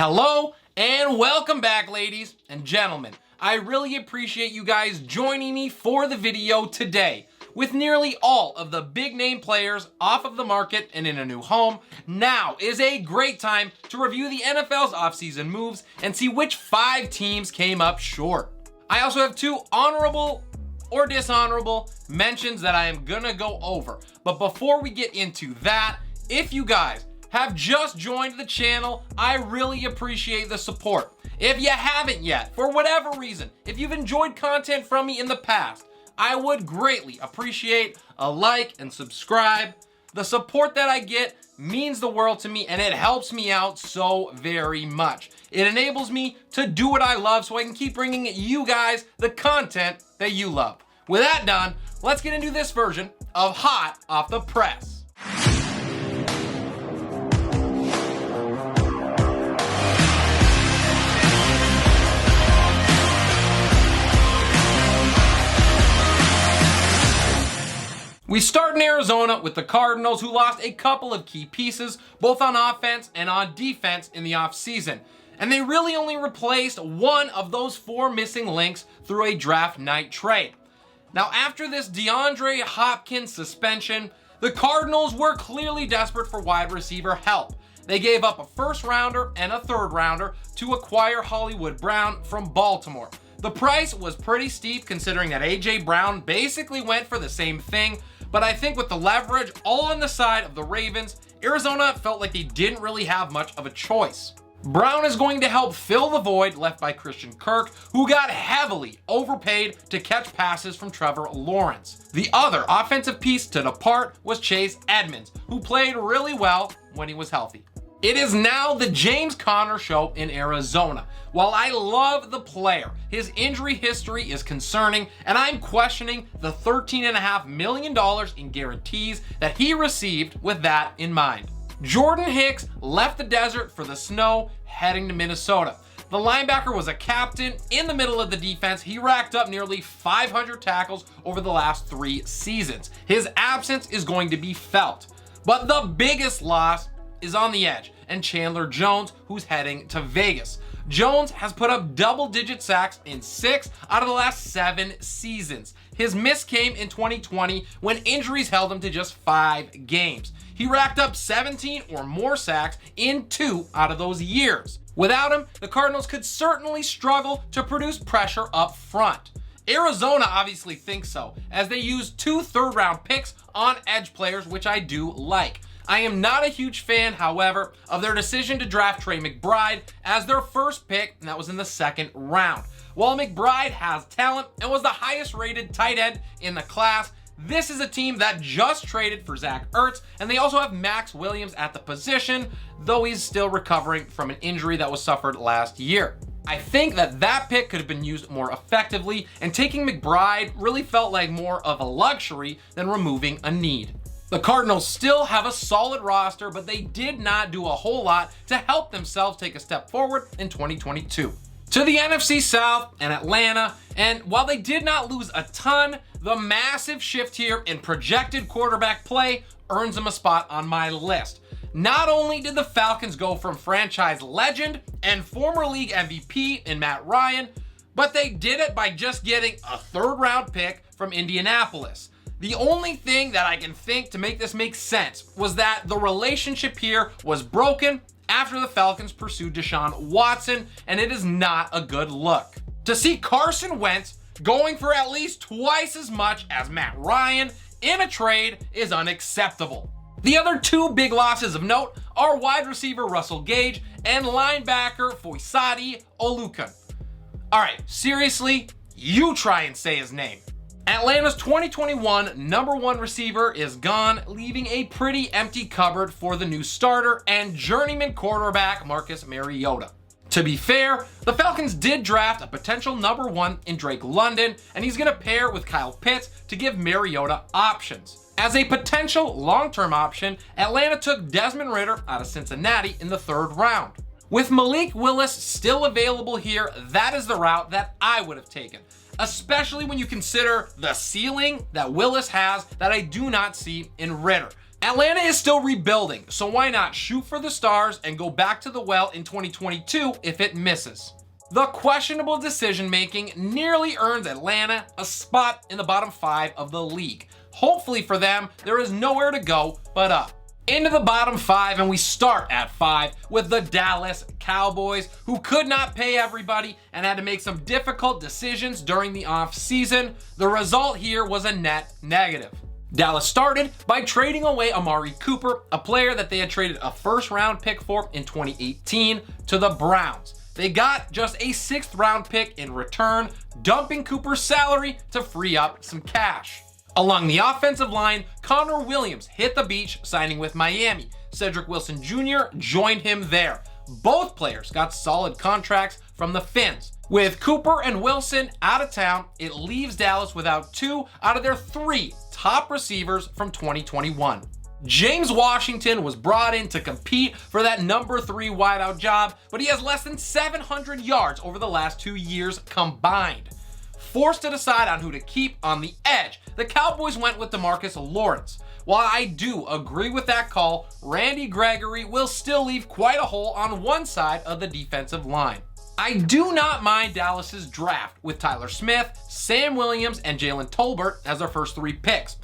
Hello and welcome back, ladies and gentlemen. I really appreciate you guys joining me for the video today. With nearly all of the big name players off of the market and in a new home, now is a great time to review the NFL's offseason moves and see which 5 teams came up short. I also have 2 honorable or dishonorable mentions that I am gonna go over. But before we get into that, if you guys have just joined the channel, I really appreciate the support. If you haven't yet, for whatever reason, if you've enjoyed content from me in the past, I would greatly appreciate a like and subscribe. The support that I get means the world to me and it helps me out so very much. It enables me to do what I love so I can keep bringing you guys the content that you love. With that done, let's get into this version of Hot Off the Press. We start in Arizona with the Cardinals, who lost a couple of key pieces, both on offense and on defense in the offseason. And they really only replaced one of those 4 missing links through a draft night trade. Now, after this DeAndre Hopkins suspension, the Cardinals were clearly desperate for wide receiver help. They gave up a 1st rounder and a 3rd rounder to acquire Hollywood Brown from Baltimore. The price was pretty steep considering that A.J. Brown basically went for the same thing, but I think with the leverage all on the side of the Ravens, Arizona felt like they didn't really have much of a choice. Brown is going to help fill the void left by Christian Kirk, who got heavily overpaid to catch passes from Trevor Lawrence. The other offensive piece to depart was Chase Edmonds, who played really well when he was healthy. It is now the James Conner show in Arizona. While I love the player, his injury history is concerning, and I'm questioning the $13.5 million in guarantees that he received with that in mind. Jordan Hicks left the desert for the snow, heading to Minnesota. The linebacker was a captain in the middle of the defense. He racked up nearly 500 tackles over the last 3 seasons. His absence is going to be felt. But the biggest loss is on the edge, and Chandler Jones, who's heading to Vegas. Jones has put up double-digit sacks in 6 out of the last 7 seasons. His miss came in 2020 when injuries held him to just 5 games. He racked up 17 or more sacks in 2 out of those years. Without him, the Cardinals could certainly struggle to produce pressure up front. Arizona obviously thinks so, as they used 2 3rd-round picks on edge players, which I do like. I am not a huge fan, however, of their decision to draft Trey McBride as their 1st pick, and that was in the 2nd round. While McBride has talent and was the highest rated tight end in the class, this is a team that just traded for Zach Ertz, and they also have Max Williams at the position, though he's still recovering from an injury that was suffered last year. I think that pick could have been used more effectively, and taking McBride really felt like more of a luxury than removing a need. The Cardinals still have a solid roster, but they did not do a whole lot to help themselves take a step forward in 2022. To the NFC South and Atlanta, and while they did not lose a ton, the massive shift here in projected quarterback play earns them a spot on my list. Not only did the Falcons go from franchise legend and former league MVP in Matt Ryan, but they did it by just getting a 3rd-round pick from Indianapolis. The only thing that I can think to make this make sense was that the relationship here was broken after the Falcons pursued Deshaun Watson, and it is not a good look. To see Carson Wentz going for at least twice as much as Matt Ryan in a trade is unacceptable. The other 2 big losses of note are wide receiver Russell Gage and linebacker Foyesade Oluokun. All right, seriously, you try and say his name. Atlanta's 2021 number 1 receiver is gone, leaving a pretty empty cupboard for the new starter and journeyman quarterback Marcus Mariota. To be fair, the Falcons did draft a potential number 1 in Drake London, and he's going to pair with Kyle Pitts to give Mariota options. As a potential long-term option, Atlanta took Desmond Ridder out of Cincinnati in the 3rd round. With Malik Willis still available here, that is the route that I would have taken, especially when you consider the ceiling that Willis has that I do not see in Ridder. Atlanta is still rebuilding, so why not shoot for the stars and go back to the well in 2022 if it misses? The questionable decision-making nearly earns Atlanta a spot in the bottom 5 of the league. Hopefully for them, there is nowhere to go but up. Into the bottom 5, and we start at 5 with the Dallas Cowboys, who could not pay everybody and had to make some difficult decisions during the offseason. The result here was a net negative. Dallas started by trading away Amari Cooper, a player that they had traded a first-round pick for in 2018, to the Browns. They got just a 6th-round pick in return, dumping Cooper's salary to free up some cash. Along the offensive line, Connor Williams hit the beach, signing with Miami. Cedric Wilson Jr. joined him there. Both players got solid contracts from the Finns. With Cooper and Wilson out of town, it leaves Dallas without 2 out of their 3 top receivers from 2021. James Washington was brought in to compete for that number 3 wideout job, but he has less than 700 yards over the last 2 years combined. Forced to decide on who to keep on the edge, the Cowboys went with DeMarcus Lawrence. While I do agree with that call, Randy Gregory will still leave quite a hole on one side of the defensive line. I do not mind Dallas's draft with Tyler Smith, Sam Williams, and Jalen Tolbert as their first 3 picks.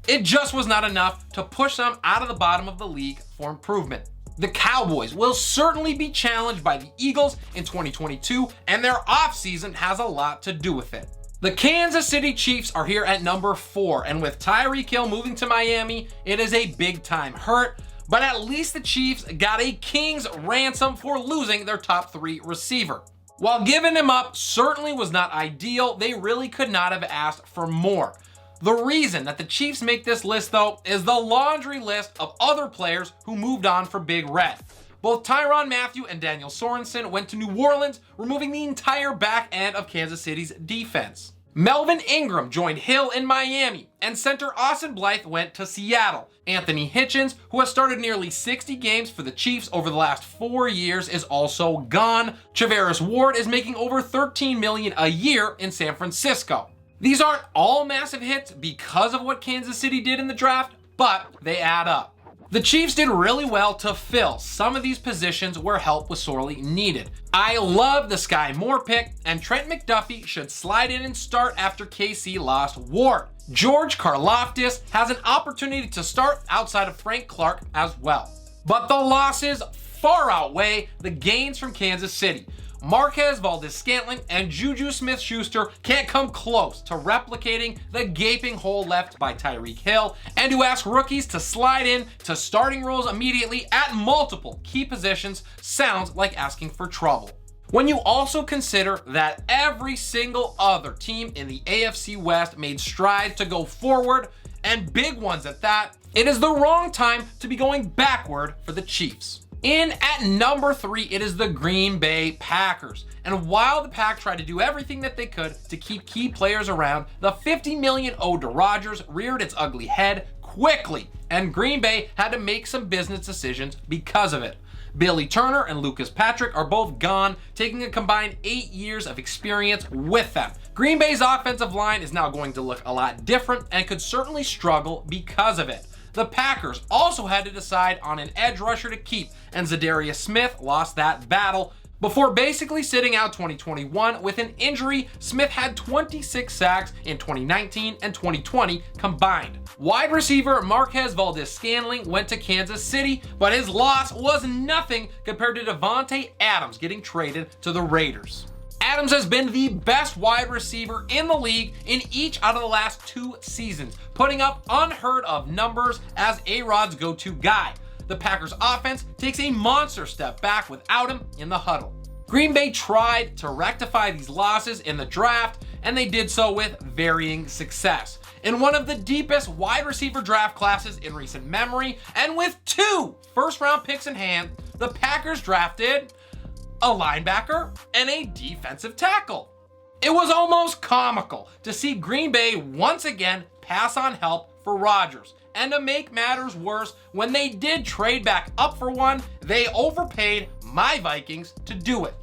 It just was not enough to push them out of the bottom of the league for improvement. The Cowboys will certainly be challenged by the Eagles in 2022, and their offseason has a lot to do with it. The Kansas City Chiefs are here at number 4, and with Tyreek Hill moving to Miami, it is a big-time hurt, but at least the Chiefs got a king's ransom for losing their top 3 receiver. While giving him up certainly was not ideal, they really could not have asked for more. The reason that the Chiefs make this list, though, is the laundry list of other players who moved on for Big Red. Both Tyrann Mathieu and Daniel Sorensen went to New Orleans, removing the entire back end of Kansas City's defense. Melvin Ingram joined Hill in Miami, and center Austin Blythe went to Seattle. Anthony Hitchens, who has started nearly 60 games for the Chiefs over the last 4 years, is also gone. Travaris Ward is making over $13 million a year in San Francisco. These aren't all massive hits because of what Kansas City did in the draft, but they add up. The Chiefs did really well to fill some of these positions where help was sorely needed. I love the Sky Moore pick, and Trent McDuffie should slide in and start after KC lost Ward. George Karlaftis has an opportunity to start outside of Frank Clark as well. But the losses far outweigh the gains from Kansas City. Marquez Valdes-Scantling and Juju Smith-Schuster can't come close to replicating the gaping hole left by Tyreek Hill, and to ask rookies to slide in to starting roles immediately at multiple key positions sounds like asking for trouble. When you also consider that every single other team in the AFC West made strides to go forward, and big ones at that, it is the wrong time to be going backward for the Chiefs. In at number 3, it is the Green Bay Packers. And while the Pack tried to do everything that they could to keep key players around, the $50 million owed to Rodgers reared its ugly head quickly, and Green Bay had to make some business decisions because of it. Billy Turner and Lucas Patrick are both gone, taking a combined 8 years of experience with them. Green Bay's offensive line is now going to look a lot different and could certainly struggle because of it. The Packers also had to decide on an edge rusher to keep, and Zadarius Smith lost that battle. Before basically sitting out 2021 with an injury, Smith had 26 sacks in 2019 and 2020 combined. Wide receiver Marquez Valdes-Scantling went to Kansas City, but his loss was nothing compared to Devontae Adams getting traded to the Raiders. Adams has been the best wide receiver in the league in each out of the last 2 seasons, putting up unheard of numbers as A-Rod's go-to guy. The Packers offense takes a monster step back without him in the huddle. Green Bay tried to rectify these losses in the draft, and they did so with varying success. In one of the deepest wide receiver draft classes in recent memory, and with 2 first-round picks in hand, the Packers drafted a linebacker and a defensive tackle. It was almost comical to see Green Bay once again pass on help for Rodgers. And to make matters worse, when they did trade back up for one, they overpaid my Vikings to do it.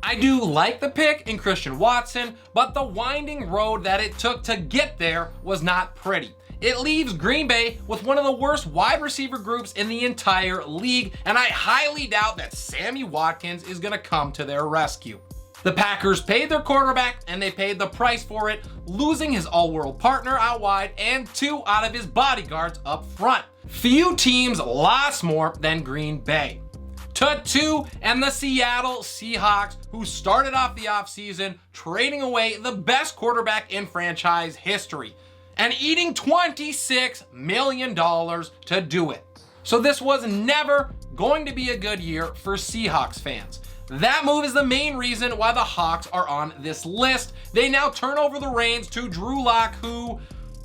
I do like the pick in Christian Watson, but the winding road that it took to get there was not pretty. It leaves Green Bay with one of the worst wide receiver groups in the entire league, and I highly doubt that Sammy Watkins is going to come to their rescue. The Packers paid their quarterback, and they paid the price for it, losing his all-world partner out wide and 2 out of his bodyguards up front. Few teams lost more than Green Bay. And the Seattle Seahawks, who started off the offseason trading away the best quarterback in franchise history and eating $26 million to do it. So this was never going to be a good year for Seahawks fans. That move is the main reason why the Hawks are on this list. They now turn over the reins to Drew Lock, who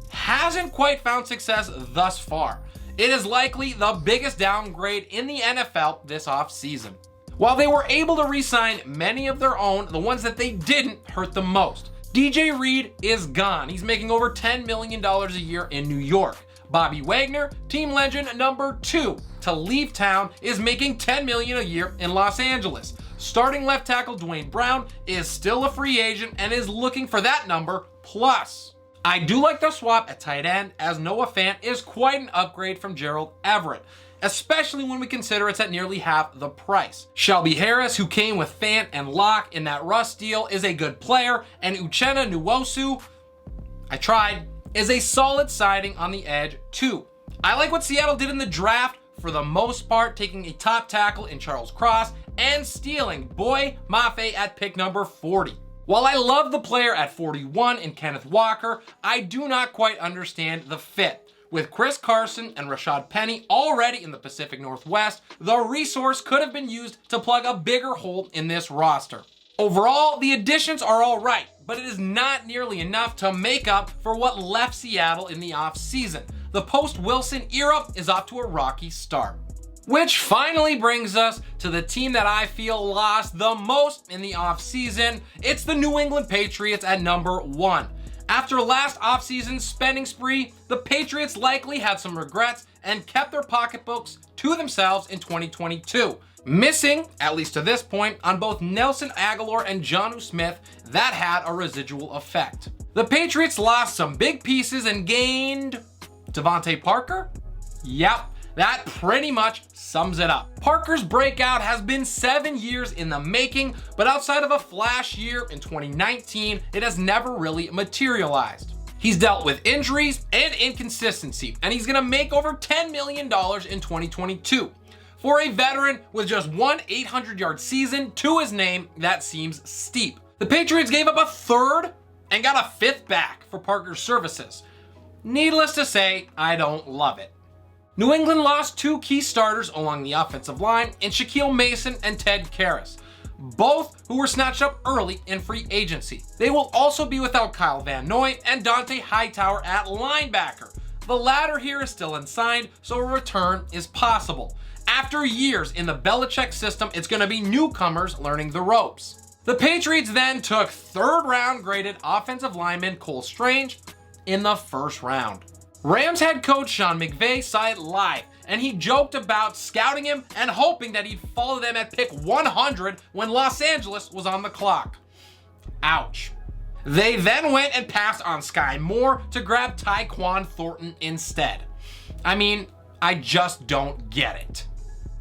hasn't quite found success thus far. It is likely the biggest downgrade in the NFL this offseason. While they were able to re-sign many of their own, the ones that they didn't hurt the most. DJ Reed is gone. He's making over $10 million a year in New York. Bobby Wagner, team legend number 2 to leave town, is making $10 million a year in Los Angeles. Starting left tackle Dwayne Brown is still a free agent and is looking for that number plus. I do like the swap at tight end, as Noah Fant is quite an upgrade from Gerald Everett, especially when we consider it's at nearly half the price. Shelby Harris, who came with Fant and Locke in that Russ deal, is a good player, and Uchenna Nwosu, is a solid siding on the edge too. I like what Seattle did in the draft for the most part, taking a top tackle in Charles Cross and stealing Boy Mafe at pick number 40. While I love the player at 41 in Kenneth Walker, I do not quite understand the fit. With Chris Carson and Rashad Penny already in the Pacific Northwest, the resource could have been used to plug a bigger hole in this roster. Overall, the additions are all right, but it is not nearly enough to make up for what left Seattle in the offseason. The post-Wilson era is off to a rocky start. Which finally brings us to the team that I feel lost the most in the offseason. It's the New England Patriots at number 1. After last offseason's spending spree, the Patriots likely had some regrets and kept their pocketbooks to themselves in 2022. Missing, at least to this point, on both Nelson Aguilar and Jonnu Smith, that had a residual effect. The Patriots lost some big pieces and gained Devontae Parker? Yep. That pretty much sums it up. Parker's breakout has been 7 years in the making, but outside of a flash year in 2019, it has never really materialized. He's dealt with injuries and inconsistency, and he's gonna make over $10 million in 2022. For a veteran with just one 800-yard season to his name, that seems steep. The Patriots gave up a 3rd and got a 5th back for Parker's services. Needless to say, I don't love it. New England lost 2 key starters along the offensive line in Shaquille Mason and Ted Karras, both who were snatched up early in free agency. They will also be without Kyle Van Noy and Dante Hightower at linebacker. The latter here is still unsigned, so a return is possible. After years in the Belichick system, it's going to be newcomers learning the ropes. The Patriots then took 3rd round graded offensive lineman Cole Strange in the 1st round. Rams head coach Sean McVay saw it live, and he joked about scouting him and hoping that he'd follow them at pick 100 when Los Angeles was on the clock. Ouch. They then went and passed on Sky Moore to grab Tyquan Thornton instead. I just don't get it.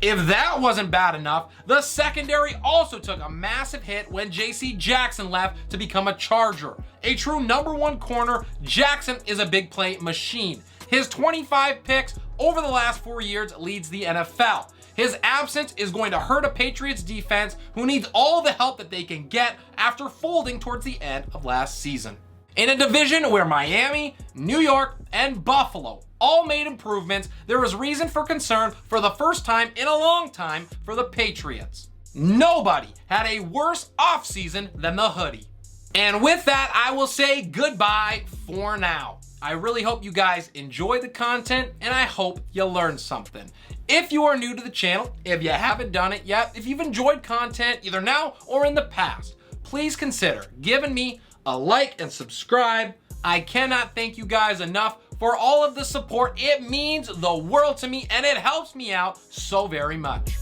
If that wasn't bad enough, the secondary also took a massive hit when J.C. Jackson left to become a Charger. A true number 1 corner, Jackson is a big play machine. His 25 picks over the last 4 years leads the NFL. His absence is going to hurt a Patriots defense who needs all the help that they can get after folding towards the end of last season. In a division where Miami, New York, and Buffalo all made improvements, there is reason for concern for the first time in a long time for the Patriots. Nobody had a worse offseason than the hoodie. And with that, I will say goodbye for now. I really hope you guys enjoy the content, and I hope you learned something. If you are new to the channel, if you haven't done it yet, if you've enjoyed content either now or in the past, please consider giving me a like and subscribe. I cannot thank you guys enough for all of the support. It means the world to me, and it helps me out so very much.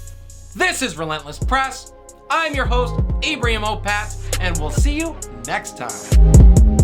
This is Relentless Press. I'm your host, Abraham Opatz, and we'll see you next time.